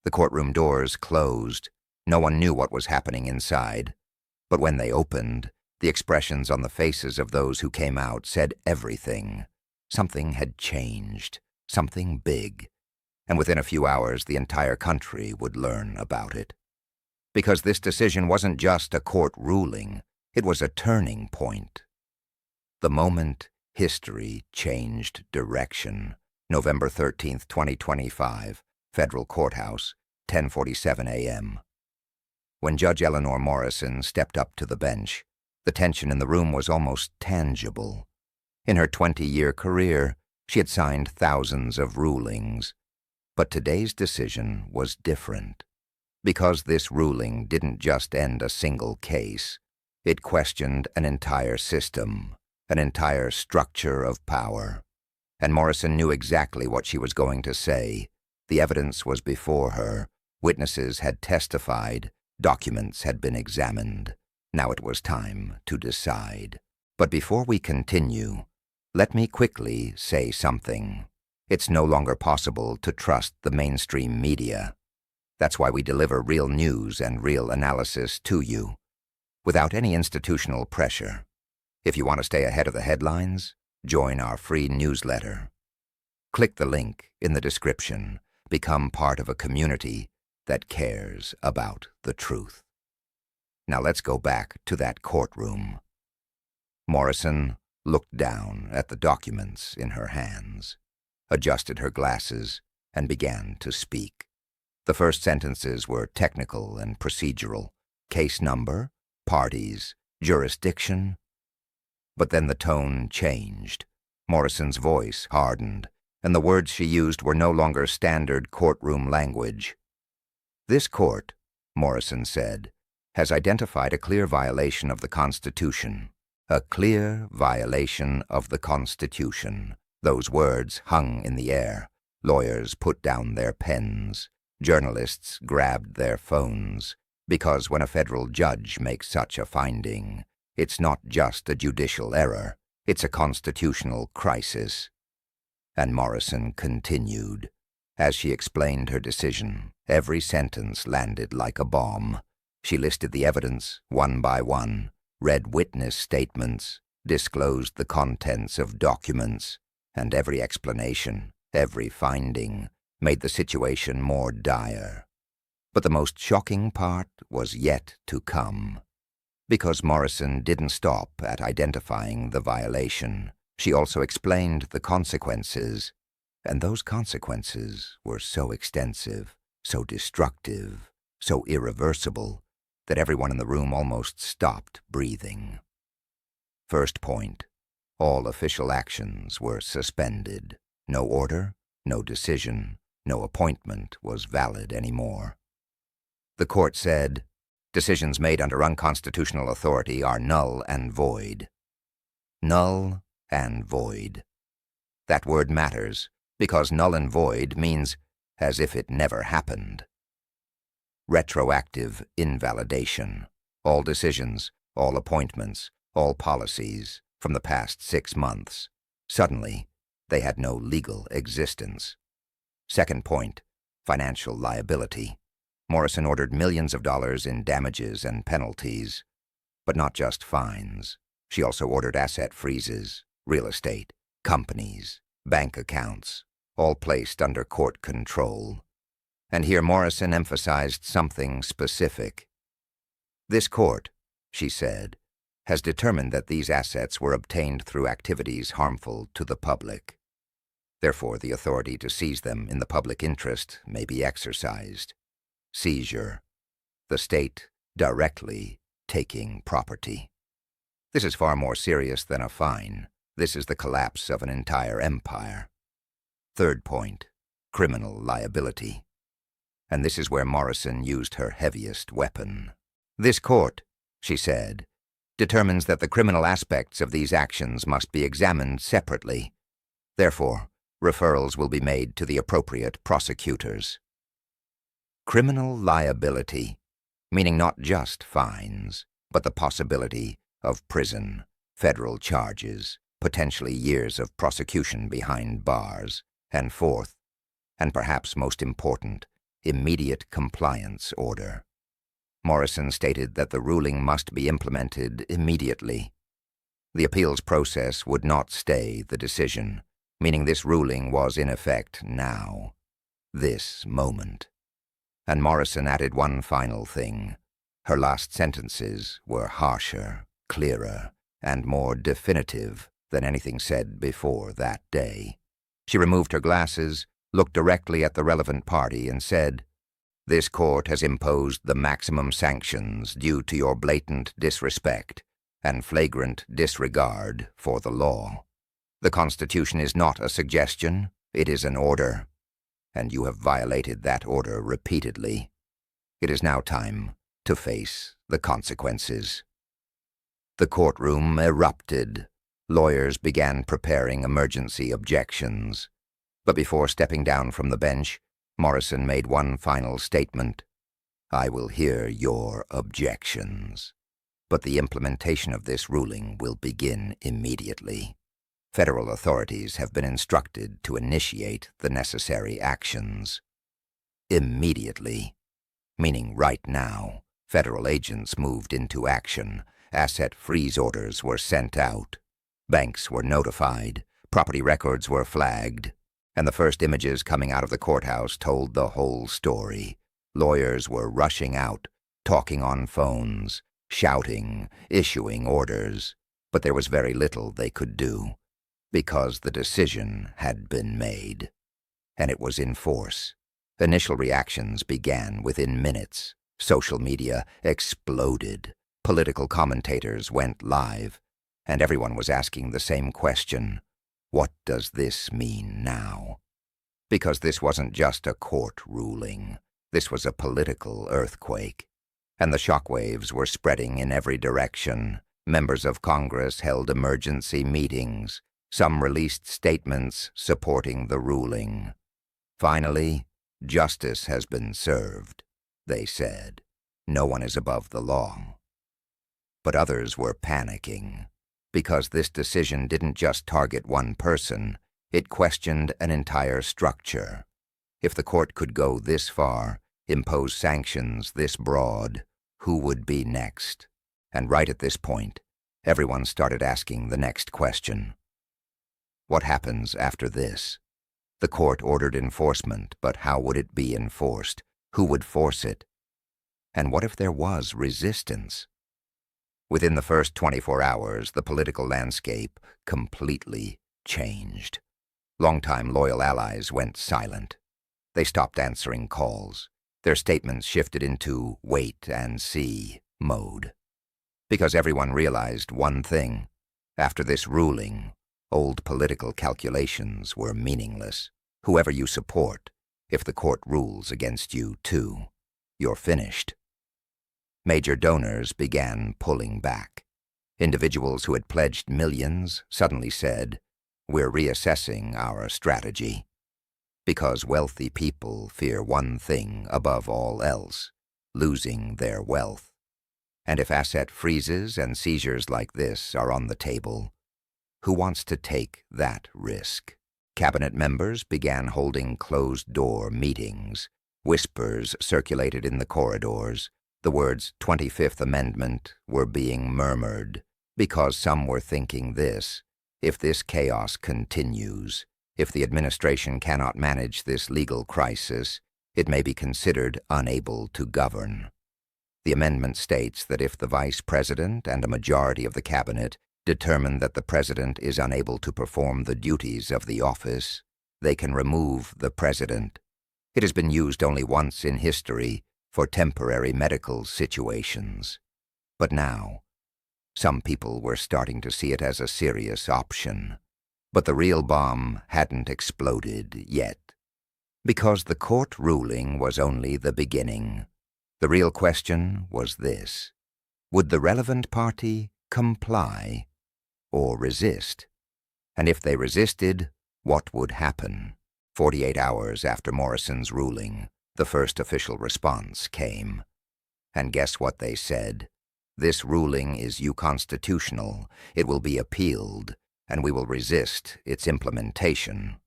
The courtroom doors closed. No one knew what was happening inside. But when they opened, the expressions on the faces of those who came out said everything. Something had changed, something big, and within a few hours the entire country would learn about it. Because this decision wasn't just a court ruling, it was a turning point. The moment history changed direction. November 13th, 2025, Federal Courthouse, 10:47 a.m. When Judge Eleanor Morrison stepped up to the bench, the tension in the room was almost tangible. In her 20-year career, she had signed thousands of rulings. But today's decision was different. Because this ruling didn't just end a single case, it questioned an entire system, an entire structure of power. And Morrison knew exactly what she was going to say. The evidence was before her. Witnesses had testified. Documents had been examined. Now it was time to decide. But before we continue, let me quickly say something. It's no longer possible to trust the mainstream media. That's why we deliver real news and real analysis to you, without any institutional pressure. If you want to stay ahead of the headlines, join our free newsletter. Click the link in the description. Become part of a community that cares about the truth. Now let's go back to that courtroom. Morrison looked down at the documents in her hands, adjusted her glasses, and began to speak. The first sentences were technical and procedural. Case number, parties, jurisdiction. But then the tone changed. Morrison's voice hardened, and the words she used were no longer standard courtroom language. This court, Morrison said, has identified a clear violation of the Constitution. A clear violation of the Constitution. Those words hung in the air. Lawyers put down their pens. Journalists grabbed their phones. Because when a federal judge makes such a finding, it's not just a judicial error. It's a constitutional crisis. And Morrison continued. As she explained her decision, every sentence landed like a bomb. She listed the evidence one by one, read witness statements, disclosed the contents of documents, and every explanation, every finding, made the situation more dire. But the most shocking part was yet to come. Because Morrison didn't stop at identifying the violation, she also explained the consequences. And those consequences were so extensive, so destructive, so irreversible, that everyone in the room almost stopped breathing. First point, all official actions were suspended. No order, no decision, no appointment was valid anymore. The court said, decisions made under unconstitutional authority are null and void. Null and void. That word matters, because null and void means as if it never happened. Retroactive invalidation. All decisions, all appointments, all policies from the past 6 months. Suddenly, they had no legal existence. Second point, financial liability. Morrison ordered millions of dollars in damages and penalties, but not just fines. She also ordered asset freezes, real estate, companies, bank accounts, all placed under court control. And here Morrison emphasized something specific. This court, she said, has determined that these assets were obtained through activities harmful to the public. Therefore, the authority to seize them in the public interest may be exercised. Seizure. The state directly taking property. This is far more serious than a fine. This is the collapse of an entire empire. Third point, criminal liability. And this is where Morrison used her heaviest weapon. This court, she said, determines that the criminal aspects of these actions must be examined separately. Therefore, referrals will be made to the appropriate prosecutors. Criminal liability, meaning not just fines, but the possibility of prison, federal charges, potentially years of prosecution behind bars, and fourth, and perhaps most important, immediate compliance order. Morrison stated that the ruling must be implemented immediately. The appeals process would not stay the decision, meaning this ruling was in effect now, this moment. And Morrison added one final thing. Her last sentences were harsher, clearer, and more definitive than anything said before that day. She removed her glasses, looked directly at the relevant party, and said, "This court has imposed the maximum sanctions due to your blatant disrespect and flagrant disregard for the law. The Constitution is not a suggestion, it is an order, and you have violated that order repeatedly. It is now time to face the consequences." The courtroom erupted. Lawyers began preparing emergency objections. But before stepping down from the bench, Morrison made one final statement. "I will hear your objections, but the implementation of this ruling will begin immediately. Federal authorities have been instructed to initiate the necessary actions." Immediately, meaning right now, federal agents moved into action. Asset freeze orders were sent out. Banks were notified. Property records were flagged. And the first images coming out of the courthouse told the whole story. Lawyers were rushing out, talking on phones, shouting, issuing orders. But there was very little they could do, because the decision had been made. And it was in force. Initial reactions began within minutes. Social media exploded. Political commentators went live, and everyone was asking the same question: what does this mean now? Because this wasn't just a court ruling. This was a political earthquake, and the shockwaves were spreading in every direction. Members of Congress held emergency meetings. Some released statements supporting the ruling. Finally, justice has been served, they said. No one is above the law. But others were panicking, because this decision didn't just target one person, it questioned an entire structure. If the court could go this far, impose sanctions this broad, who would be next? And right at this point, everyone started asking the next question. What happens after this? The court ordered enforcement, but how would it be enforced? Who would force it? And what if there was resistance? Within the first 24 hours, the political landscape completely changed. Longtime loyal allies went silent. They stopped answering calls. Their statements shifted into wait and see mode. Because everyone realized one thing. After this ruling, old political calculations were meaningless. Whoever you support, if the court rules against you too, you're finished. Major donors began pulling back. Individuals who had pledged millions suddenly said, "We're reassessing our strategy." Because wealthy people fear one thing above all else, losing their wealth. And if asset freezes and seizures like this are on the table, who wants to take that risk? Cabinet members began holding closed-door meetings. Whispers circulated in the corridors. The words 25th Amendment were being murmured, because some were thinking this: if this chaos continues, if the administration cannot manage this legal crisis, it may be considered unable to govern. The amendment states that if the Vice President and a majority of the Cabinet determine that the President is unable to perform the duties of the office, they can remove the President. It has been used only once in history for temporary medical situations. But now, some people were starting to see it as a serious option. But the real bomb hadn't exploded yet. Because the court ruling was only the beginning. The real question was this: would the relevant party comply or resist? And if they resisted, what would happen? 48 hours after Morrison's ruling, the first official response came. And guess what they said? This ruling is unconstitutional. It will be appealed, and we will resist its implementation.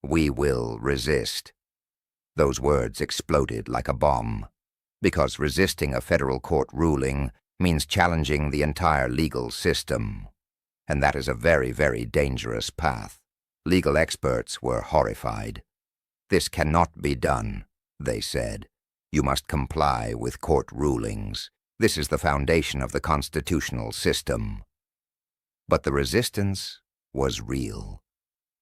We will resist. Those words exploded like a bomb, because resisting a federal court ruling means challenging the entire legal system, and that is a very, very dangerous path. Legal experts were horrified. "This cannot be done," they said. "You must comply with court rulings. This is the foundation of the constitutional system." But the resistance was real.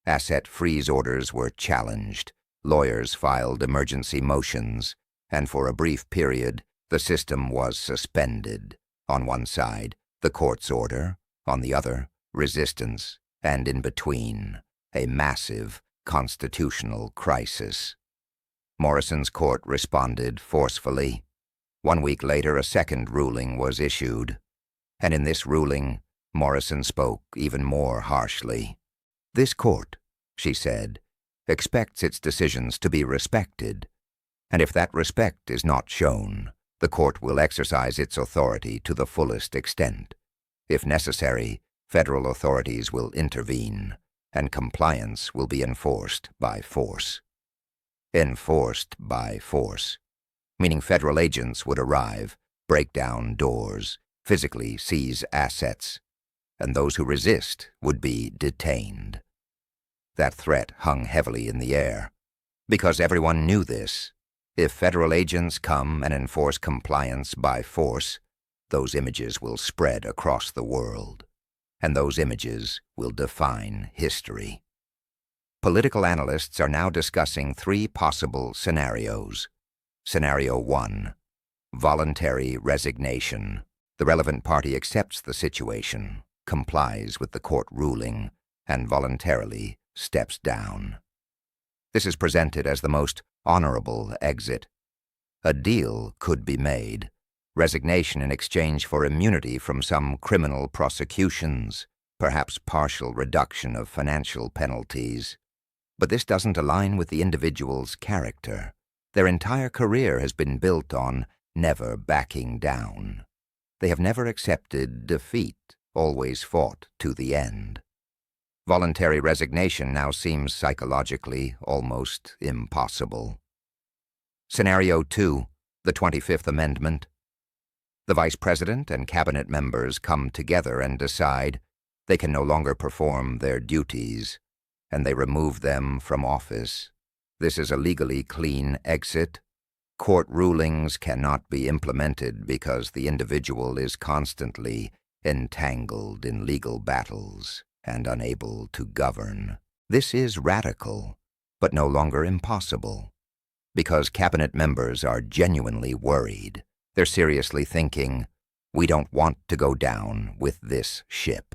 Asset freeze orders were challenged, lawyers filed emergency motions, and for a brief period, the system was suspended. On one side, the court's order; on the other, resistance; and in between, a massive constitutional crisis. Morrison's court responded forcefully. 1 week later, a second ruling was issued, and in this ruling, Morrison spoke even more harshly. "This court," she said, "expects its decisions to be respected, and if that respect is not shown, the court will exercise its authority to the fullest extent. If necessary, federal authorities will intervene, and compliance will be enforced by force." Enforced by force, meaning federal agents would arrive, break down doors, physically seize assets, and those who resist would be detained. That threat hung heavily in the air, because everyone knew this. If federal agents come and enforce compliance by force, those images will spread across the world, and those images will define history. Political analysts are now discussing 3 possible scenarios. Scenario 1, voluntary resignation. The relevant party accepts the situation, complies with the court ruling, and voluntarily steps down. This is presented as the most honorable exit. A deal could be made: resignation in exchange for immunity from some criminal prosecutions, perhaps partial reduction of financial penalties. But this doesn't align with the individual's character. Their entire career has been built on never backing down. They have never accepted defeat, always fought to the end. Voluntary resignation now seems psychologically almost impossible. Scenario 2, the 25th Amendment. The Vice President and Cabinet members come together and decide they can no longer perform their duties, and they remove them from office. This is a legally clean exit. Court rulings cannot be implemented because the individual is constantly entangled in legal battles and unable to govern. This is radical, but no longer impossible, because cabinet members are genuinely worried. They're seriously thinking, "We don't want to go down with this ship."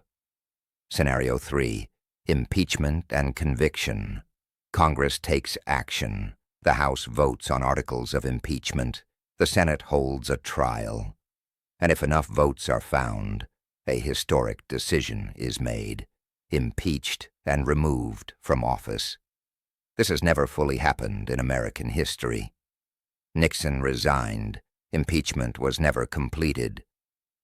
Scenario 3, impeachment and conviction. Congress takes action. The House votes on articles of impeachment. The Senate holds a trial. And if enough votes are found, a historic decision is made: impeached and removed from office. This has never fully happened in American history. Nixon resigned. Impeachment was never completed.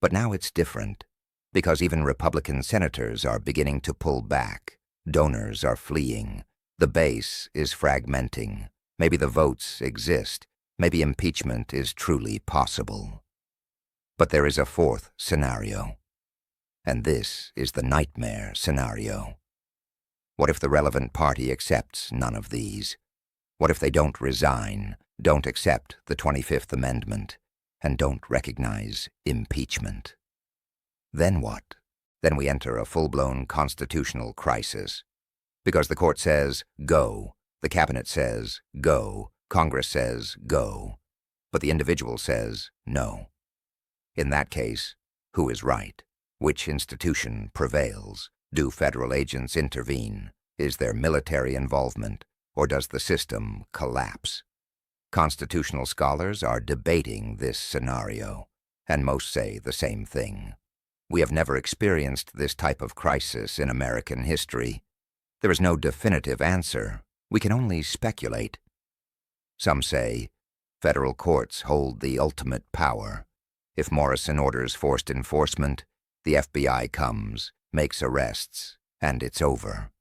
But now it's different, because even Republican senators are beginning to pull back. Donors are fleeing. The base is fragmenting. Maybe the votes exist. Maybe impeachment is truly possible. But there is a 4th scenario. And this is the nightmare scenario. What if the relevant party accepts none of these? What if they don't resign, don't accept the 25th Amendment, and don't recognize impeachment? Then what? Then we enter a full-blown constitutional crisis. Because the court says, go, the cabinet says, go, Congress says, go, but the individual says, no. In that case, who is right? Which institution prevails? Do federal agents intervene? Is there military involvement, or does the system collapse? Constitutional scholars are debating this scenario, and most say the same thing. We have never experienced this type of crisis in American history. There is no definitive answer. We can only speculate. Some say federal courts hold the ultimate power. If Morrison orders forced enforcement, the FBI comes, makes arrests, and it's over.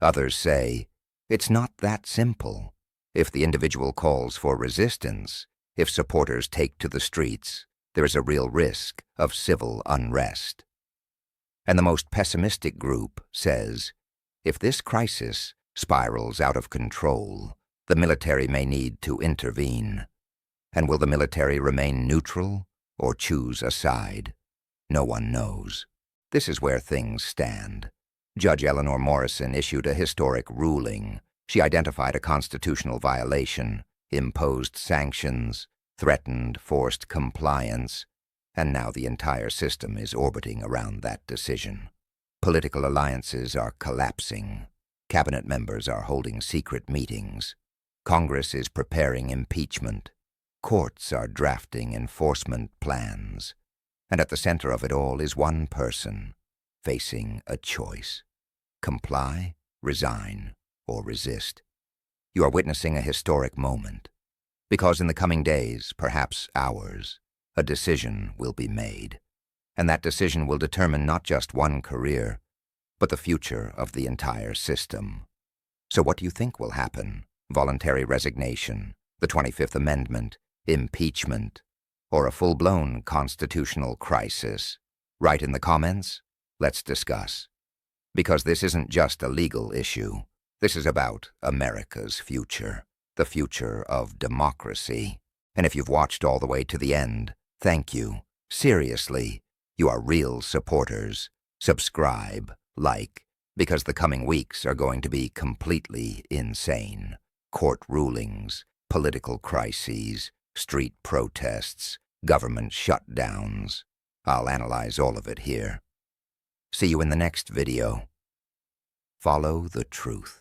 Others say it's not that simple. If the individual calls for resistance, if supporters take to the streets, there is a real risk of civil unrest. And the most pessimistic group says, if this crisis spirals out of control, the military may need to intervene. And will the military remain neutral or choose a side? No one knows. This is where things stand. Judge Eleanor Morrison issued a historic ruling. She identified a constitutional violation, imposed sanctions, threatened forced compliance, and now the entire system is orbiting around that decision. Political alliances are collapsing. Cabinet members are holding secret meetings. Congress is preparing impeachment. Courts are drafting enforcement plans. And at the center of it all is one person facing a choice. Comply, resign, or resist. You are witnessing a historic moment. Because in the coming days, perhaps hours, a decision will be made. And that decision will determine not just one career, but the future of the entire system. So what do you think will happen? Voluntary resignation, the 25th Amendment, impeachment, or a full-blown constitutional crisis? Write in the comments. Let's discuss. Because this isn't just a legal issue. This is about America's future, the future of democracy. And if you've watched all the way to the end, thank you. Seriously, you are real supporters. Subscribe, like, because the coming weeks are going to be completely insane. Court rulings, political crises, street protests, government shutdowns. I'll analyze all of it here. See you in the next video. Follow the truth.